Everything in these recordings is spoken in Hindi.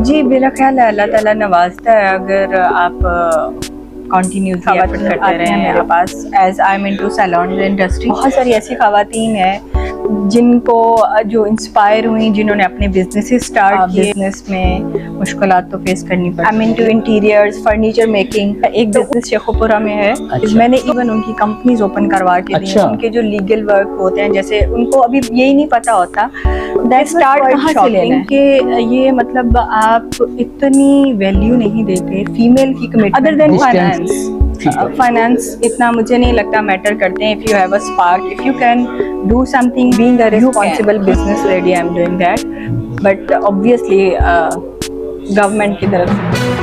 जी, मेरा ख्याल है अल्लाह ताला नवाज़ता है अगर आप कंटिन्यूसली एफर्ट करते रहें मेरे पास। As I am into salon industry, बहुत सारी ऐसी ख़वातीन हैं जिनको जो इंस्पायर हुई, जिन्होंने अपने बिजनेसेस स्टार्ट किए। बिजनेस में मुश्किलात तो फेस करनी पड़ती है। आई am into interiors, furniture making. एक बिजनेस शेखोपुरा में है। मैंने इवन उनकी कंपनीज ओपन करवा के दी। उनके जो लीगल वर्क होते हैं, जैसे उनको अभी यही नहीं पता होता दैट स्टार्ट कहाँ से लेना है कि ये मतलब आप इतनी वैल्यू नहीं देते फीमेल की कमिटमेंट अदर देन फाइनेंस इतना मुझे नहीं लगता मैटर करते हैं। If you have a spark, if you can do something, being a responsible business lady, I am doing that, but obviously government की तरफ से।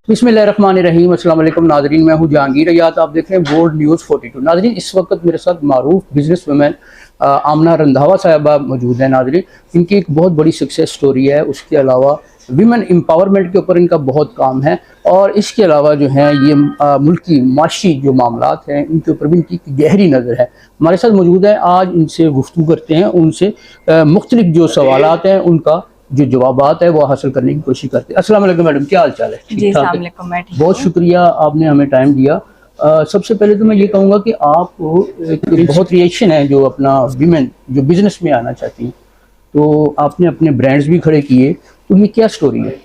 बिस्मिल्लाहिर्रहमानिर्रहीम। अस्सलाम वालेकुम नाज़रीन, मैं हूं जहांगीर अयात। आप देख रहे हैं वर्ल्ड न्यूज़ 42। नाज़रीन, इस वक्त मेरे साथ मारूफ बिजनेस वुमेन आमना रंधावा साहबा मौजूद है। नाज़रीन, इनकी एक बहुत बड़ी सक्सेस स्टोरी है। उसके अलावा विमेन एम्पावरमेंट के ऊपर इनका बहुत काम है, और इसके अलावा जो है ये मुल्की माशी जो मामलात हैं इनके ऊपर भी इनकी गहरी नज़र है। हमारे साथ मौजूद है, आज इनसे गुफ्तगू करते हैं, उनसे मुख्तलिफ जो सवालात हैं उनका जो जवाबात है वो हासिल करने की कोशिश करते हैं। अस्सलाम वालेकुम मैडम, क्या हाल चाल है? जी, अस्सलाम वालेकुम। मैं ठीक हूं। बहुत शुक्रिया, आपने हमें टाइम दिया। सबसे पहले तो मैं ये कहूँगा कि आप बहुत रिएक्शन है जो अपना विमेन जो बिजनेस में आना चाहती हैं, तो आपने अपने ब्रांड्स भी खड़े किए, तो ये क्या स्टोरी है?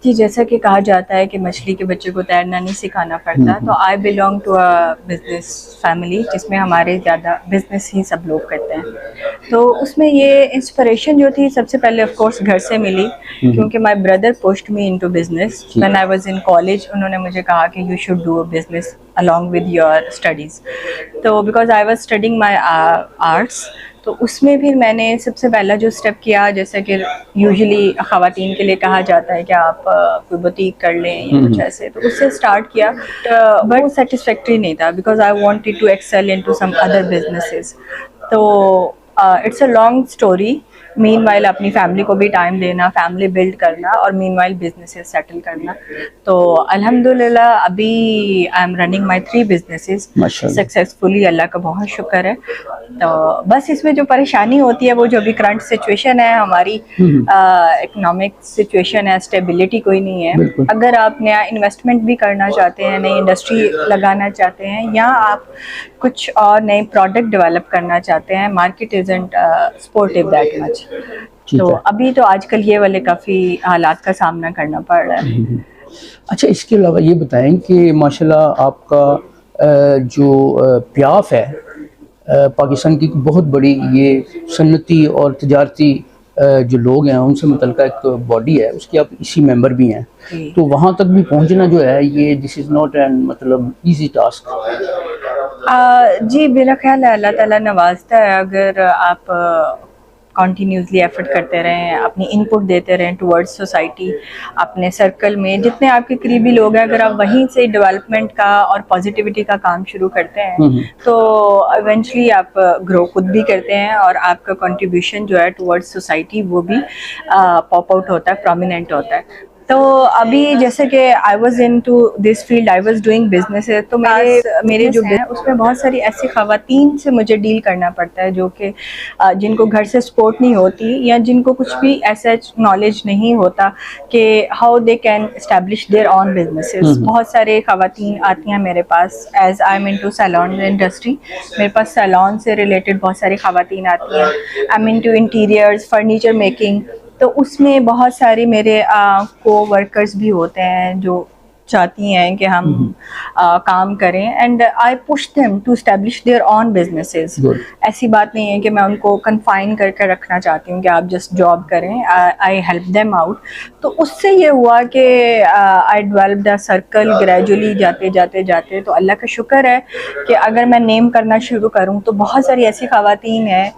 जी, जैसा कि कहा जाता है कि मछली के बच्चे को तैरना नहीं सिखाना पड़ता, तो I belong to a business family जिसमें हमारे ज़्यादा बिजनेस ही सब लोग करते हैं। तो उसमें ये इंस्पिरेशन जो थी सबसे पहले ऑफ कोर्स घर से मिली, क्योंकि my brother pushed me into business when I was in college. उन्होंने मुझे कहा कि you should do a business along with your studies. तो because I was studying my arts, तो उसमें फिर मैंने सबसे पहला जो स्टेप किया, जैसे कि यूजुअली ख़वातीन के लिए कहा जाता है कि आप कोई बुटीक कर लें या कुछ ऐसे, तो उससे स्टार्ट किया, बट सेटिस्फैक्ट्री नहीं था because I wanted to excel into some other businesses. तो it's a long story. Meanwhile अपनी फैमिली को भी टाइम देना, फैमिली बिल्ड करना, और मीनवाइल बिजनेसेस सेटल करना। तो अल्हम्दुलिल्लाह अभी I am running my 3 businesses successfully, अल्लाह का बहुत शुक्र है। तो बस इसमें जो परेशानी होती है वो जो अभी करंट सिचुएशन है हमारी, इकोनॉमिक सिचुएशन है, स्टेबिलिटी कोई नहीं है। अगर आप नया इन्वेस्टमेंट भी करना चाहते हैं, नई इंडस्ट्री लगाना चाहते हैं, या आप कुछ और नए प्रोडक्ट डेवलप करना चाहते हैं, market isn't supportive that much. तो अभी तो आजकल ये वाले काफ़ी हालात का सामना करना पड़ रहा है। अच्छा, इसके अलावा ये बताएं कि माशाल्लाह आपका जो प्याफ है पाकिस्तान की बहुत बड़ी ये सन्नती और तजारती जो लोग हैं उनसे मुतल्लिक़ एक बॉडी है, उसके आप इसी मेंबर भी हैं, तो वहाँ तक भी पहुँचना जो है ये दिस इज़ नॉट एन मतलब इजी टास्क। जी, मेरा ख्याल है अल्लाह ताला नवाज़ता है अगर आप कंटिन्यूसली एफर्ट करते रहें, अपनी इनपुट देते रहें टुवर्ड्स सोसाइटी। अपने सर्कल में जितने आपके करीबी लोग हैं, अगर आप वहीं से डेवलपमेंट का और पॉजिटिविटी का काम शुरू करते हैं, तो इवेंचुअली आप ग्रो खुद भी करते हैं, और आपका कंट्रीब्यूशन जो है टुवर्ड्स सोसाइटी वो भी पॉप आउट होता है, प्रोमिनेंट होता है। तो अभी जैसे कि I was into this field, I was doing business है, तो मेरे जो है उसमें बहुत सारी ऐसी ख़वातीन से मुझे डील करना पड़ता है जो कि जिनको घर से सपोर्ट नहीं होती, या जिनको कुछ भी ऐसा नॉलेज नहीं होता कि how they can establish their own businesses. बहुत सारे ख़वातीन आती हैं मेरे पास, as I am into salon industry, मेरे पास सैलून से रिलेटेड बहुत सारी ख़वातीन आती हैं। I am into interiors, furniture making, तो उसमें बहुत सारे मेरे को वर्कर्स भी होते हैं जो चाहती हैं कि हम काम करें, and I push them to establish their own businesses. ऐसी बात नहीं है कि मैं उनको कन्फाइन करके रखना चाहती हूँ कि आप जस्ट जॉब करें, आई हेल्प देम आउट। तो उससे ये हुआ कि I developed a circle gradually, जाते जाते जाते, तो अल्लाह का शुक्र है कि अगर मैं नेम करना शुरू करूँ तो बहुत सारी ऐसी ख़वातीन हैं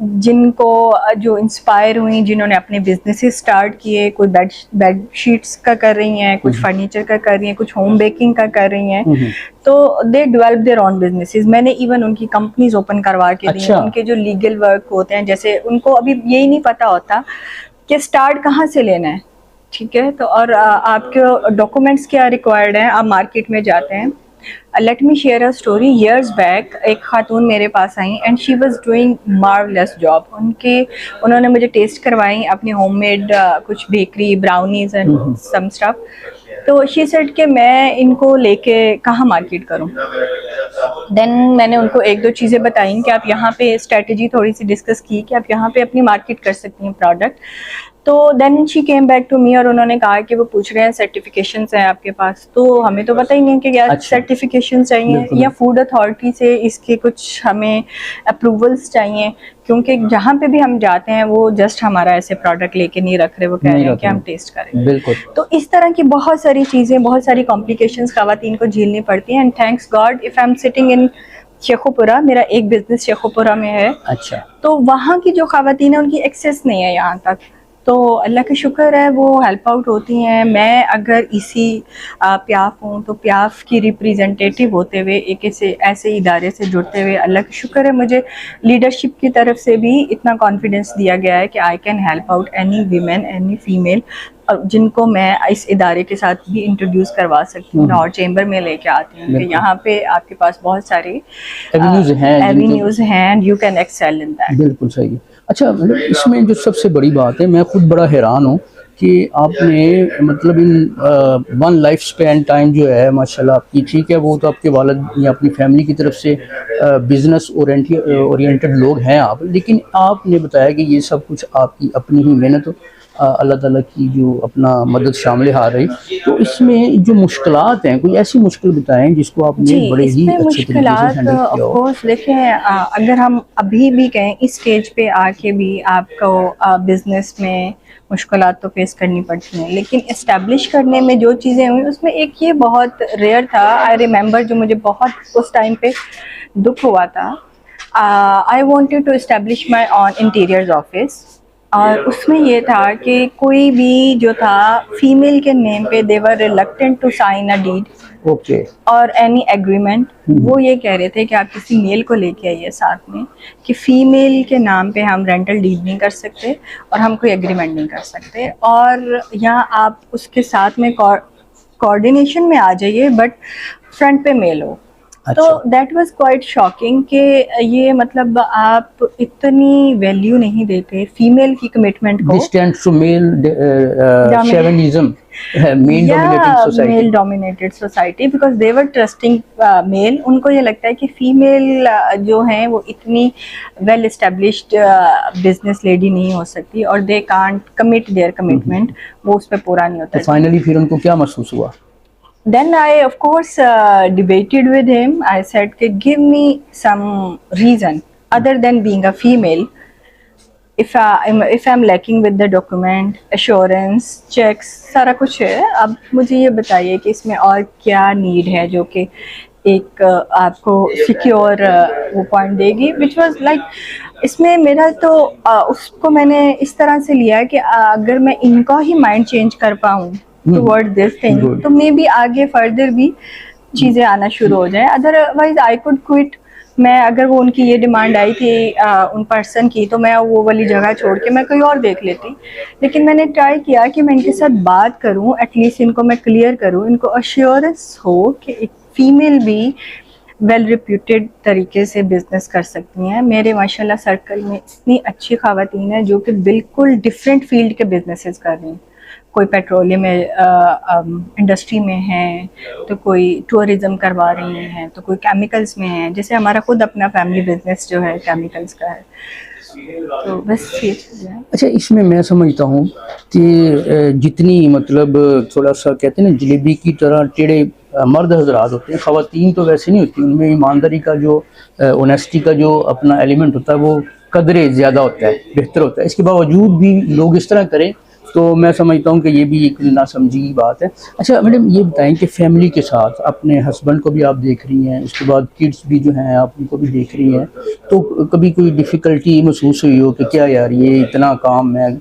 जिनको जो इंस्पायर हुई, जिन्होंने अपने बिजनेसेस स्टार्ट किए। कोई बेड शीट्स का कर रही हैं, कुछ फर्नीचर का कर रही हैं, कुछ होम बेकिंग का कर रही हैं, तो they develop their own businesses. मैंने इवन उनकी कंपनीज ओपन करवा के दी। उनके जो लीगल वर्क होते हैं, जैसे उनको अभी यही नहीं पता होता कि स्टार्ट कहाँ से लेना है, ठीक है। तो और आपके डॉक्यूमेंट्स क्या रिक्वायर्ड हैं, आप मार्केट में जाते हैं, let me share a story. Years back एक खातून मेरे पास आई and she was doing marvellous job. उन्होंने मुझे टेस्ट करवाई अपनी होममेड कुछ bakery brownies and some stuff. तो शी सेड कि मैं इनको लेके कहाँ मार्केट करूँ। देन मैंने उनको एक दो चीज़ें बताई कि आप यहाँ पे स्ट्रेटजी थोड़ी सी डिस्कस की कि आप यहाँ पे अपनी मार्केट कर सकती हैं प्रोडक्ट। तो then she came back to me और उन्होंने कहा कि वो पूछ रहे हैं सर्टिफिकेशंस हैं आपके पास। तो हमें तो पता ही नहीं कि क्या सर्टिफिकेशन चाहिए या फूड अथॉरिटी से इसके कुछ हमें अप्रूवल्स चाहिए, क्योंकि जहाँ पे भी हम जाते हैं वो जस्ट हमारा ऐसे प्रोडक्ट लेके नहीं रख रहे, वो कह रहे हैं कि हम टेस्ट करें। बिल्कुल। तो इस तरह की बहुत सारी चीज़ें, बहुत सारी कॉम्प्लिकेशंस खवातीन को झेलनी पड़ती हैं। And thanks God if I am sitting in Sheikhupura, मेरा एक बिजनेस शेखुपुरा में है। अच्छा। तो वहाँ की जो खवातीन है उनकी एक्सेस नहीं है यहाँ तक, तो अल्लाह का शुक्र है वो हेल्प आउट होती हैं। मैं अगर इसी प्याफ हूँ तो प्याफ की रिप्रेजेंटेटिव होते हुए एक ऐसे इदारे से जुड़ते हुए अल्लाह का शुक्र है मुझे लीडरशिप की तरफ से भी इतना कॉन्फिडेंस दिया गया है कि I can help out any women any female जिनको मैं इस इदारे के साथ भी इंट्रोड्यूस करवा सकती हूँ। लाहौर चेंबर में लेके आती हूँ कि यहाँ पे आपके पास बहुत सारे एवेन्यूज हैं and you can excel in that. बिल्कुल सही है। अच्छा मतलब इसमें जो सबसे बड़ी बात है, मैं खुद बड़ा हैरान हूँ कि आपने मतलब in one life span time जो है माशाल्लाह आपकी, ठीक है वो तो आपके वालिद या अपनी फैमिली की तरफ से बिजनेस ओरिएंटेड लोग हैं आप, लेकिन आपने बताया कि ये सब कुछ आपकी अपनी ही मेहनत अल्लाह ताला की जो अपना मदद शामिल आ रही। तो इसमें जो मुश्किलात हैं, कोई ऐसी मुश्किल बताएं जिसको आपने बड़े ही अच्छे तरीके से हैंडल किया हो। ऑफकोर्स देखें, अगर हम अभी भी कहें इस स्टेज पे आके भी आपको बिजनेस में मुश्किलात तो फेस करनी पड़ती हैं, लेकिन इस्टेब्लिश करने में जो चीज़ें हुई उसमें एक ये बहुत रेयर था। आई रिमेंबर जो मुझे बहुत उस टाइम पे दुख हुआ था, I wanted to establish my own interiors office, और उसमें ये था कि कोई भी जो था फीमेल के नेम पे they were reluctant to sign a deed okay और एनी एग्रीमेंट। वो ये कह रहे थे कि आप किसी मेल को लेके आइए साथ में कि फीमेल के नाम पे हम रेंटल डीड नहीं कर सकते और हम कोई एग्रीमेंट नहीं कर सकते, और यहाँ आप उसके साथ में कोऑर्डिनेशन में आ जाइए बट फ्रंट पे मेल हो। तो दैट वाज क्वाइट शॉकिंग कि ये मतलब आप इतनी वैल्यू नहीं देते फीमेल की कमिटमेंट को। Distance to male chauvinism, male dominated society, because they were trusting male. उनको ये लगता है कि फीमेल जो हैं वो इतनी वेल एस्टेब्लिश्ड बिजनेस लेडी नहीं हो सकती और they can't commit there commitment, वो उस पर पूरा नहीं होता। तो फाइनली फिर उनको क्या महसूस हुआ? Then I of course debated with him. I said कि give me some reason other than being a female. If I'm lacking with the document, assurance, checks, सारा कुछ है। अब मुझे ये बताइए कि इसमें और क्या नीड है जो कि एक आपको सिक्योर वो पॉइंट देगी, which was like इसमें मेरा तो उसको मैंने इस तरह से लिया कि अगर मैं इनका ही माइंड चेंज कर पाऊँ टुवर्ड दिस थिंग तो मे बी आगे फर्दर भी चीज़ें आना शुरू हो जाए। Otherwise I could quit. मैं अगर वो उनकी ये डिमांड आई थी उन पर्सन की तो मैं वो वाली जगह छोड़ के मैं कोई और देख लेती, लेकिन मैंने ट्राई किया कि मैं इनके साथ बात करूं, एटलीस्ट इनको मैं क्लियर करूं, इनको अश्योरेंस हो कि एक फ़ीमेल भी वेल रिप्यूटेड तरीके से बिजनेस कर सकती हैं। मेरे माशाल्लाह सर्कल में इतनी अच्छी ख़वातीन हैं जो कि बिल्कुल डिफरेंट फील्ड के बिजनेसेस कर रही हैं। कोई पेट्रोलियम इंडस्ट्री में है, तो कोई टूरिज़्म करवा रही हैं, तो कोई केमिकल्स में है। जैसे हमारा खुद अपना फैमिली बिजनेस जो है केमिकल्स का है। तो बस ये चीज़ है। अच्छा, इसमें मैं समझता हूँ कि जितनी मतलब थोड़ा सा कहते हैं ना जलेबी की तरह टेढ़े मर्द हजरात होते हैं, ख़वातीन तो वैसे नहीं होती। उनमें ईमानदारी का जो ऑनेस्टी का जो अपना एलिमेंट होता है वो कदरे ज़्यादा होता है, बेहतर होता है। इसके बावजूद भी लोग इस तरह करें तो मैं समझता हूँ कि ये भी एक नासमझी की बात है। अच्छा मैडम, ये बताएं कि फैमिली के साथ अपने हस्बैंड को भी आप देख रही हैं, उसके बाद किड्स भी जो हैं आप उनको भी देख रही हैं, तो कभी कोई डिफ़िकल्टी महसूस हुई हो कि क्या यार ये इतना काम मैं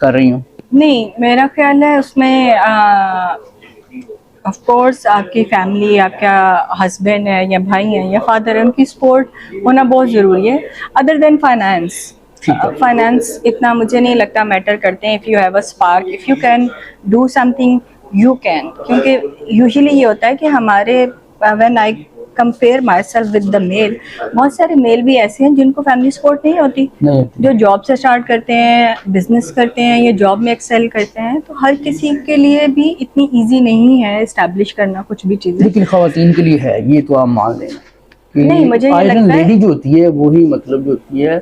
कर रही हूँ? नहीं, मेरा ख्याल है उसमें ऑफ कोर्स आपकी फैमिली, आपका हस्बैंड है या भाई हैं या फादर है, उनकी सपोर्ट होना बहुत ज़रूरी है। अदर देन फाइनेंस इतना मुझे नहीं लगता मैटर करते हैं। If you have a spark, if you can do something you can, क्योंकि यूजुअली ये होता है कि हमारे when I compare myself with the male, बहुत सारे मेल भी ऐसे हैं जिनको फैमिली सपोर्ट नहीं होती, नहीं, जो जॉब से स्टार्ट करते हैं, बिजनेस करते हैं या जॉब में एक्सेल करते हैं। तो हर किसी के लिए भी इतनी इजी नहीं है इस्टेब्लिश करना कुछ भी चीज़ें। लेकिन ख़वातीन के लिए है, ये तो आप मान लेना कि नहीं, मुझे ये आयरन लगता है लेडी जो होती है वही मतलब जो होती है,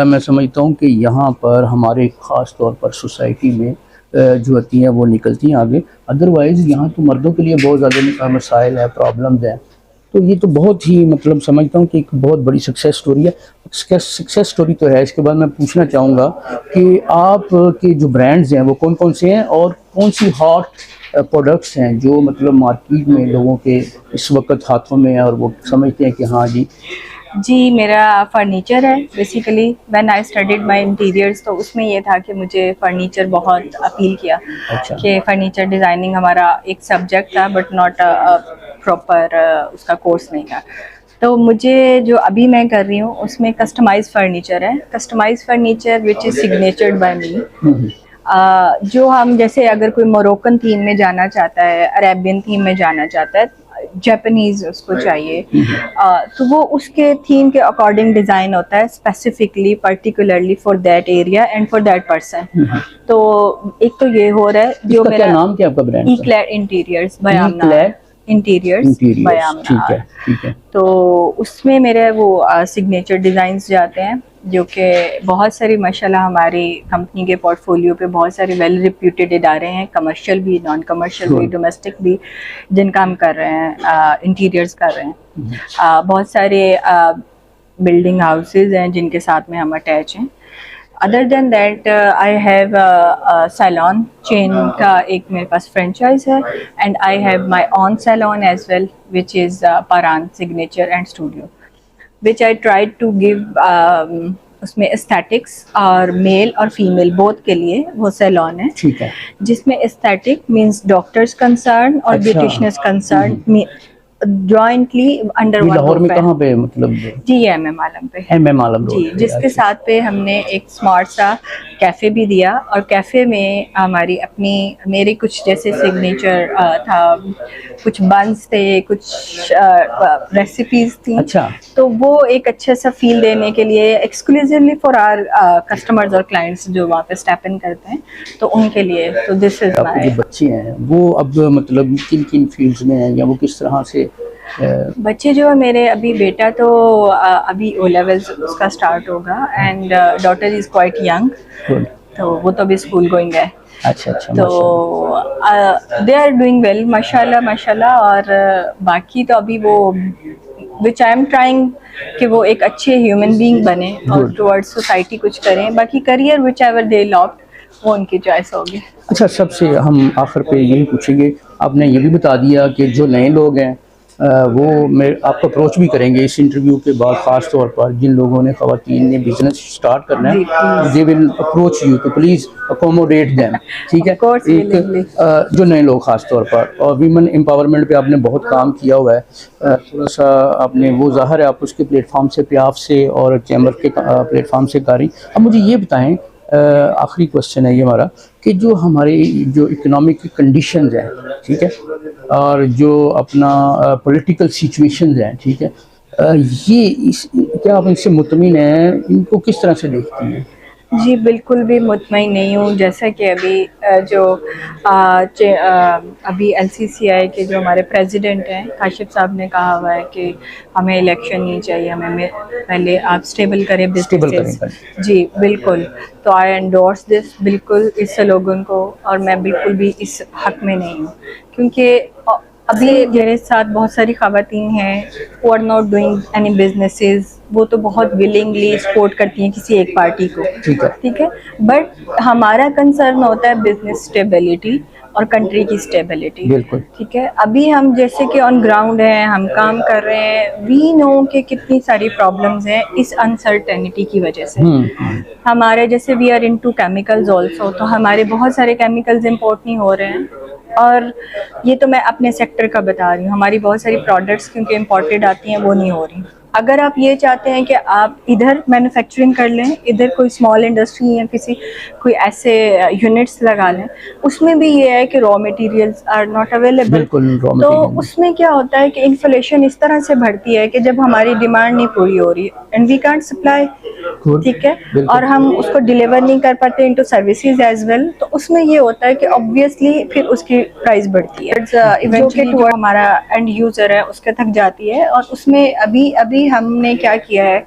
मैं समझता हूँ कि यहाँ पर हमारे ख़ास तौर पर सोसाइटी में जो होती हैं वो निकलती हैं आगे। अदरवाइज़ यहाँ तो मर्दों के लिए बहुत ज़्यादा मसाइल है, प्रॉब्लम्स हैं। तो ये तो बहुत ही मतलब समझता हूँ कि एक बहुत बड़ी सक्सेस स्टोरी है। सक्सेस स्टोरी तो है। इसके बाद मैं पूछना चाहूँगा कि आप के जो ब्रांड्स हैं वो कौन कौन से हैं और कौन सी हॉट प्रोडक्ट्स हैं जो मतलब मार्केट में लोगों के इस वक्त हाथों में है और वो समझते हैं कि हाँ जी। जी, मेरा फर्नीचर है basically. When I studied my interiors, तो उसमें ये था कि मुझे फर्नीचर बहुत अपील किया। अच्छा। कि फर्नीचर डिज़ाइनिंग हमारा एक सब्जेक्ट था बट नॉट प्रॉपर उसका कोर्स नहीं था। तो मुझे जो अभी मैं कर रही हूँ उसमें कस्टमाइज फर्नीचर है, customise furniture which is signatured by me. जो हम जैसे अगर कोई मोरक्कन थीम में जाना चाहता है, अरेबियन थीम में जाना चाहता है, जापानीज उसको चाहिए, तो वो उसके थीम के अकॉर्डिंग डिज़ाइन होता है, specifically particularly for that area and for that person. तो एक तो ये हो रहा है जो इसका क्या नाम क्या आपका ब्रांड का? इक्लैड इंटीरियर्स बाय आमना। इक्लैड इंटीरियर्स बाय इंटीरियर्स, ठीक आमना। है ठीक है। तो उसमें मेरे वो सिग्नेचर डिज़ाइंस जाते हैं जो कि बहुत सारी माशाल्लाह हमारी कंपनी के पोर्टफोलियो पे बहुत सारे वेल रिप्यूटेड इदारे हैं, कमर्शियल भी, नॉन कमर्शियल भी, डोमेस्टिक भी, जिनका हम कर रहे हैं, इंटीरियर्स कर रहे हैं। बहुत सारे बिल्डिंग हाउसेज हैं जिनके साथ में हम अटैच हैं। Other than that I have salon chain का एक मेरे पास फ्रेंचाइज है, and I have my own salon as well which is Paran signature and studio, which I try to give उसमें एस्थेटिक्स और मेल और फीमेल बोथ के लिए वो सैलॉन है, ठीक है। जिसमें एस्थेटिक मींस डॉक्टर्स कंसर्न और अच्छा। ब्यूटिशियंस कंसर्न जॉइंटली अंडर ये वन लाहौर में रूफ है। कहाँ पे मतलब? जी, एमएम आलम पे। एमएम आलम रोड जी, पे। जिसके अच्छा। साथ पे हमने एक स्मार्ट सा कैफ़े भी दिया, और कैफ़े में हमारी अपनी मेरे कुछ जैसे सिग्नेचर था, कुछ बन्स थे, कुछ रेसिपीज़ थी। अच्छा। तो वो एक अच्छा सा फील देने के लिए एक्सक्लूसिवली फॉर आवर कस्टमर्स और क्लाइंट्स जो वहाँ पे स्टेप इन करते हैं, तो उनके लिए तो दिस इज़ आपके माय। जो बच्चे हैं वो अब मतलब किन किन फील्ड्स में हैं या वो किस तरह से बच्चे जो है मेरे, अभी बेटा तो अभी ओ लेवल्स उसका स्टार्ट होगा, and daughter is quite young, good? तो वो तो अभी स्कूल गोइंग है। अच्छा अच्छा, तो दे आर डूइंग वेल माशाल्लाह माशाल्लाह। और बाकी तो अभी वो विच आई एम ट्राइंग कि वो एक अच्छे ह्यूमन बीइंग बने और Good. टुवर्ड्स सोसाइटी कुछ करें। बाकी career which ever they lot वो उनकी चॉइस होगी। अच्छा, सबसे हम आखिर पे यही पूछेंगे, आपने ये भी बता दिया कि जो नए लोग हैं वो मैं आपको अप्रोच भी करेंगे इस इंटरव्यू के बाद, ख़ास तौर पर जिन लोगों ने ख़वातीन ने बिजनेस स्टार्ट करना जी, है, दे विल अप्रोच यू, तो प्लीज़ अकोमोडेट देम, ठीक है। Of course, एक willingly. जो नए लोग ख़ास तौर पर, और वीमेन एम्पावरमेंट पे आपने बहुत काम किया हुआ है, थोड़ा सा आपने वो ज़ाहिर है आप उसके प्लेटफॉर्म से, प्याफ से और चैम्बर के प्लेटफॉर्म से कर रही। अब मुझे ये बताएं, आखिरी क्वेश्चन है ये हमारा, कि जो हमारे जो इकोनॉमिक कंडीशंस हैं, ठीक है, और जो अपना पॉलिटिकल सिचुएशंस हैं, ठीक है, क्या आप इनसे मुतमिन हैं, इनको किस तरह से देखती हैं? जी, बिल्कुल भी मुतमईन नहीं हूँ। जैसा कि अभी अभी एलसीसीआई के जो हमारे प्रेसिडेंट हैं काशिफ साहब ने कहा हुआ है कि हमें इलेक्शन नहीं चाहिए, हमें पहले आप स्टेबल करें बिजनेसेस। जी बिल्कुल, तो आई एंडोर्स दिस बिल्कुल इस स्लोगन को, और मैं बिल्कुल भी इस हक में नहीं हूँ, क्योंकि अभी मेरे साथ बहुत सारी ख़वातीन हैं who are not doing any businesses, वो तो बहुत विलिंगली सपोर्ट करती हैं किसी एक पार्टी को, ठीक है, बट हमारा कंसर्न होता है बिजनेस स्टेबिलिटी और कंट्री की स्टेबिलिटी, बिल्कुल, ठीक है। अभी हम जैसे कि ऑन ग्राउंड हैं, हम काम कर रहे हैं, वी नो कि कितनी सारी प्रॉब्लम्स हैं इस अनसर्टेनिटी की वजह से। हमारे जैसे we are into chemicals also, तो हमारे बहुत सारे केमिकल्स इंपोर्ट नहीं हो रहे हैं, और ये तो मैं अपने सेक्टर का बता रही हूँ, हमारी बहुत सारी प्रोडक्ट्स क्योंकि इंपोर्टेड आती हैं वो नहीं हो रही। अगर आप ये चाहते हैं कि आप इधर मैन्युफैक्चरिंग कर लें, इधर कोई स्मॉल इंडस्ट्री या कोई ऐसे यूनिट्स लगा लें, उसमें भी ये है कि raw materials are not available. बिल्कुल रॉ तो मटेरियल। उसमें क्या होता है कि इन्फ्लेशन इस तरह से बढ़ती है कि जब हमारी डिमांड नहीं पूरी हो रही एंड वी कांट सप्लाई, ठीक है, और हम उसको डिलीवर नहीं कर पाते इनटू सर्विसेज एज वेल, तो उसमें ये होता है कि ऑब्वियसली फिर उसकी प्राइस बढ़ती है, इवेंचुअली जो हमारा एंड यूजर है उसके तक जाती है। और उसमें अभी अभी हमने क्या किया है,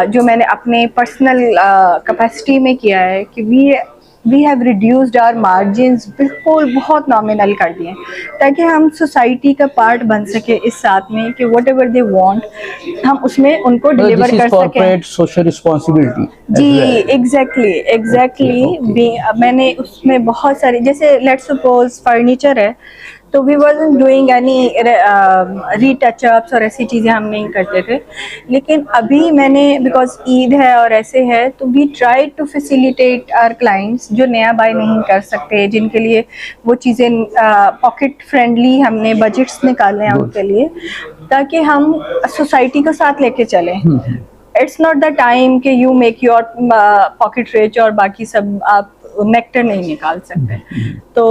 जो मैंने अपने पर्सनल कैपेसिटी में किया है कि we have reduced our margins, बिल्कुल बहुत नॉमिनल कर दिए ताकि हम सोसाइटी का पार्ट बन सके इस साथ में कि वट एवर दे वांट हम उसमें उनको डिलीवर कर सकें। Social responsibility. जी एग्जैक्टली मैंने उसमें बहुत सारी, जैसे लेट्स सपोज फर्नीचर है तो वी वाज़न्ट डूइंग एनी रीटचअप्स और ऐसी चीज़ें हम नहीं करते थे, लेकिन अभी मैंने बिकॉज ईद है और ऐसे है तो we try to facilitate our clients जो नया बाय नहीं कर सकते, जिनके लिए वो चीज़ें पॉकेट फ्रेंडली हमने बजट्स निकाले हैं उनके लिए, ताकि हम सोसाइटी को साथ लेके चलें। इट्स नॉट द टाइम कि you make your pocket rich और बाकी सब आप नेक्टर नहीं निकाल सकते। तो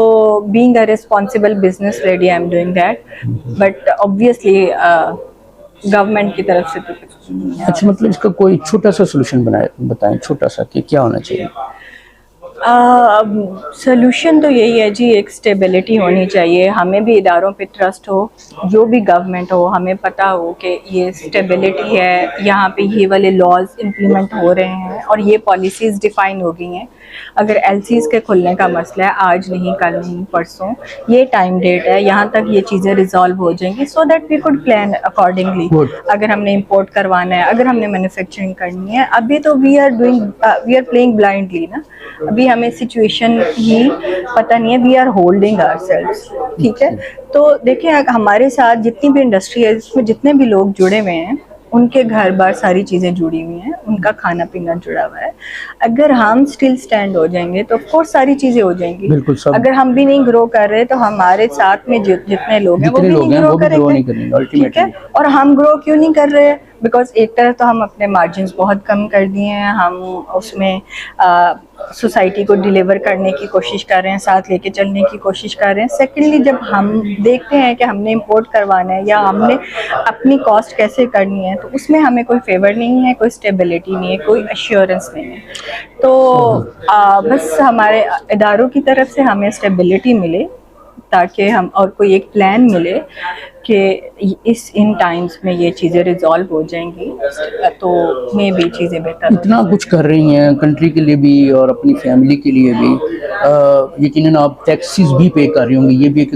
being a responsible business lady I am doing that, but obviously government की तरफ से तो कुछ नहीं है। अच्छा, मतलब इसका कोई छोटा सा सोल्यूशन बताएं छोटा सा कि क्या होना चाहिए। सोल्यूशन तो यही है जी, एक स्टेबिलिटी होनी चाहिए, हमें भी इदारों पे ट्रस्ट हो, जो भी गवर्नमेंट हो हमें पता हो कि ये स्टेबिलिटी है, यहाँ पे ये वाले लॉज इम्प्लीमेंट हो रहे हैं और ये पॉलिसीज़ डिफ़ाइन हो गई हैं। अगर एलसीज़ के खुलने का मसला है, आज नहीं कल नहीं परसों, ये टाइम डेट है, यहाँ तक ये चीज़ें रिजॉल्व हो जाएंगी so that we could plan accordingly. अगर हमने इंपोर्ट करवाना है, अगर हमने मैन्युफैक्चरिंग करनी है, अभी तो वी आर प्लेइंग ब्लाइंडली ना, अभी हमें सिचुएशन ही पता नहीं है, वी आर होल्डिंग आवरसेल्व्स, ठीक है। तो देखिए हमारे साथ जितनी भी इंडस्ट्री है, इसमें जितने भी लोग जुड़े हुए हैं, उनके घर बार सारी चीज़ें जुड़ी हुई हैं, उनका खाना पीना जुड़ा हुआ है। अगर हम स्टिल स्टैंड हो जाएंगे तो ऑफकोर्स सारी चीज़ें हो जाएंगी। अगर हम भी नहीं ग्रो कर रहे तो हमारे साथ में जितने लोग हैं वो भी नहीं ग्रो करेंगे, ठीक है। और हम ग्रो क्यों नहीं कर रहे हैं, बिकॉज एक तरफ तो हम अपने मार्जिन्स बहुत कम कर दिए हैं, हम उसमें सोसाइटी को डिलीवर करने की कोशिश कर रहे हैं, साथ लेके चलने की कोशिश कर रहे हैं। सेकेंडली जब हम देखते हैं कि हमने इंपोर्ट करवाना है या हमने अपनी कॉस्ट कैसे करनी है, तो उसमें हमें कोई फेवर नहीं है, कोई स्टेबिलिटी नहीं है, कोई एश्योरेंस नहीं है। तो बस हमारे इदारों की तरफ से हमें स्टेबिलिटी मिले ताकि हम, और कोई एक प्लान मिले कि इन टाइम्स में ये चीज़ें रिजॉल्व हो जाएंगी, तो मे भी चीज़ें बेहतर। इतना कुछ कर रही हैं कंट्री के लिए भी और अपनी फैमिली के लिए भी, यकीनन आप टैक्सेस भी पे कर रही होंगी, ये भी एक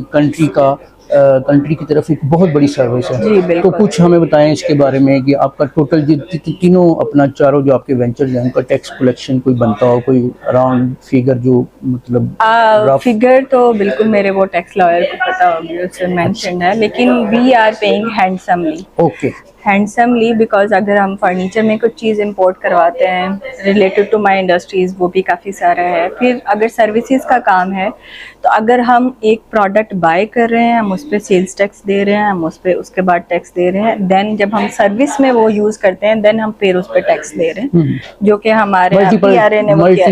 कंट्री की तरफ एक बहुत बड़ी सर्विस है। तो कुछ हमें बताएं इसके बारे में कि आपका टोटल तीनों अपना चारों जो आपके वेंचर्स हैं उनका टैक्स कलेक्शन कोई बनता हो, कोई अराउंड फिगर जो मतलब फिगर तो बिल्कुल मेरे वो टैक्स लॉयर को पता होगी, उससे मेंशन है, लेकिन we are paying handsomely. Okay, handsomely, because अगर हम फर्नीचर में कुछ चीज़ इंपोर्ट करवाते हैं रिलेटेड टू माय इंडस्ट्रीज़, वो भी काफ़ी सारा है। फिर अगर सर्विसेज का काम है तो अगर हम एक प्रोडक्ट बाय कर रहे हैं, हम उस पर सेल्स टैक्स दे रहे हैं, हम उस पर उसके बाद टैक्स दे रहे हैं, देन जब हम सर्विस में वो यूज़ करते हैं देन हम फिर उस पर टैक्स दे रहे हैं, जो कि हमारे PRA ने वो किया।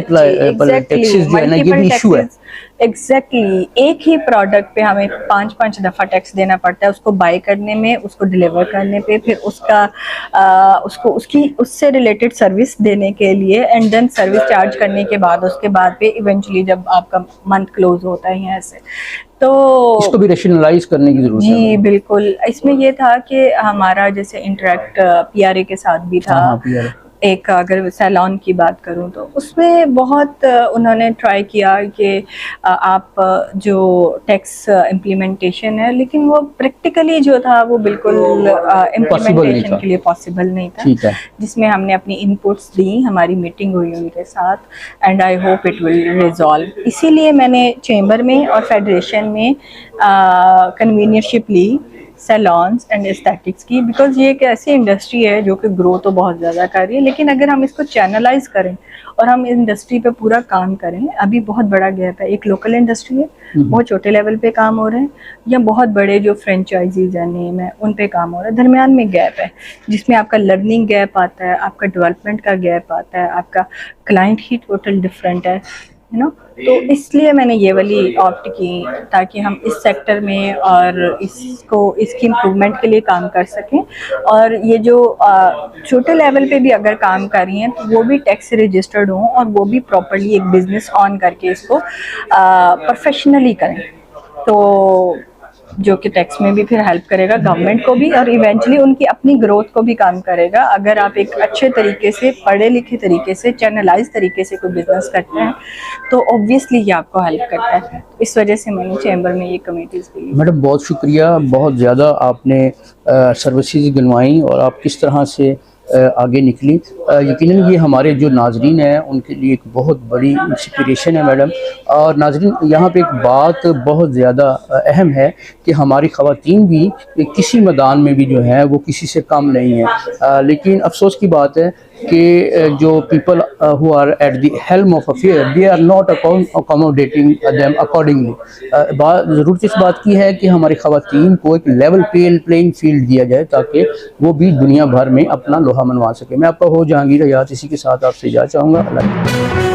एग्जैक्टली एक ही प्रोडक्ट पे हमें 5 दफ़ा टैक्स देना पड़ता है, उसको बाय करने में, उसको डिलीवर करने पे, फिर उससे रिलेटेड सर्विस देने के लिए, एंड देन सर्विस चार्ज करने के बाद उसके बाद पे इवेंचुअली जब आपका मंथ क्लोज होता है यहाँ से, तो इसको भी रैशनलाइज करने की जरूरत है। जी बिल्कुल, इसमें ये था कि हमारा जैसे इंटरेक्ट PRA के साथ भी था। एक अगर सैलॉन की बात करूं तो उसमें बहुत उन्होंने ट्राई किया कि आप जो टैक्स इम्प्लीमेंटेशन है, लेकिन वो प्रैक्टिकली जो था वो बिल्कुल इम्प्लीमेंटेशन के लिए पॉसिबल नहीं था, जिसमें हमने अपनी इनपुट्स दी, हमारी मीटिंग हुई उनके साथ, and I hope it will resolve. इसीलिए मैंने चेंबर में और फेडरेशन में कन्वीनियरशिप ली, सैलॉन्स एंड एस्थेटिक्स की, बिकॉज ये एक ऐसी इंडस्ट्री है जो कि ग्रो तो बहुत ज़्यादा कर रही है, लेकिन अगर हम इसको चैनलाइज करें और हम इंडस्ट्री पे पूरा काम करें, अभी बहुत बड़ा गैप है। एक लोकल इंडस्ट्री है, बहुत छोटे लेवल पे काम हो रहे हैं, या बहुत बड़े जो फ्रेंचाइजीज है, नेम है, उन पे काम हो रहा है। दरमियान में गैप है जिसमें आपका लर्निंग गैप आता है, आपका डेवलपमेंट का गैप आता है, आपका क्लाइंट ही टोटल डिफरेंट है, यू नो। तो इसलिए मैंने ये वाली ऑप्ट की, ताकि हम इस सेक्टर में और इसकी इम्प्रूवमेंट के लिए काम कर सकें। और ये जो छोटे लेवल पे भी अगर काम कर रही हैं तो वो भी टैक्स रजिस्टर्ड हों और वो भी प्रॉपरली एक बिजनेस ऑन करके इसको प्रोफेशनली करें, तो जो कि टैक्स में भी फिर हेल्प करेगा गवर्नमेंट को भी, और इवेंचुअली उनकी अपनी ग्रोथ को भी काम करेगा। अगर आप एक अच्छे तरीके से, पढ़े लिखे तरीके से, चैनलाइज तरीके से कोई बिजनेस करते हैं तो ऑब्वियसली ये आपको हेल्प करता है। इस वजह से मैंने चैम्बर में ये कमेटीज़ ली। मैडम बहुत शुक्रिया, बहुत ज़्यादा आपने सर्विसेज गिनवाई और आप किस तरह से आगे निकली। यकीनन ये हमारे जो नाजरीन हैं उनके लिए एक बहुत बड़ी इंस्पिरेशन है मैडम। और नाजरीन, यहाँ पे एक बात बहुत ज़्यादा अहम है कि हमारी ख़वातीन भी किसी मैदान में भी जो है वो किसी से कम नहीं है। लेकिन अफसोस की बात है कि जो people who are at the helm of affair, they are not accommodating them accordingly. ज़रूरत इस बात की है कि हमारी ख़वातीन को एक लेवल प्लेइंग फील्ड दिया जाए ताकि वो भी दुनिया भर में अपना लोहा मनवा सके। मैं आपका हो जहांगीर हयात, इसी के साथ आपसे इजाज़त चाहूँगा। अल्लाह।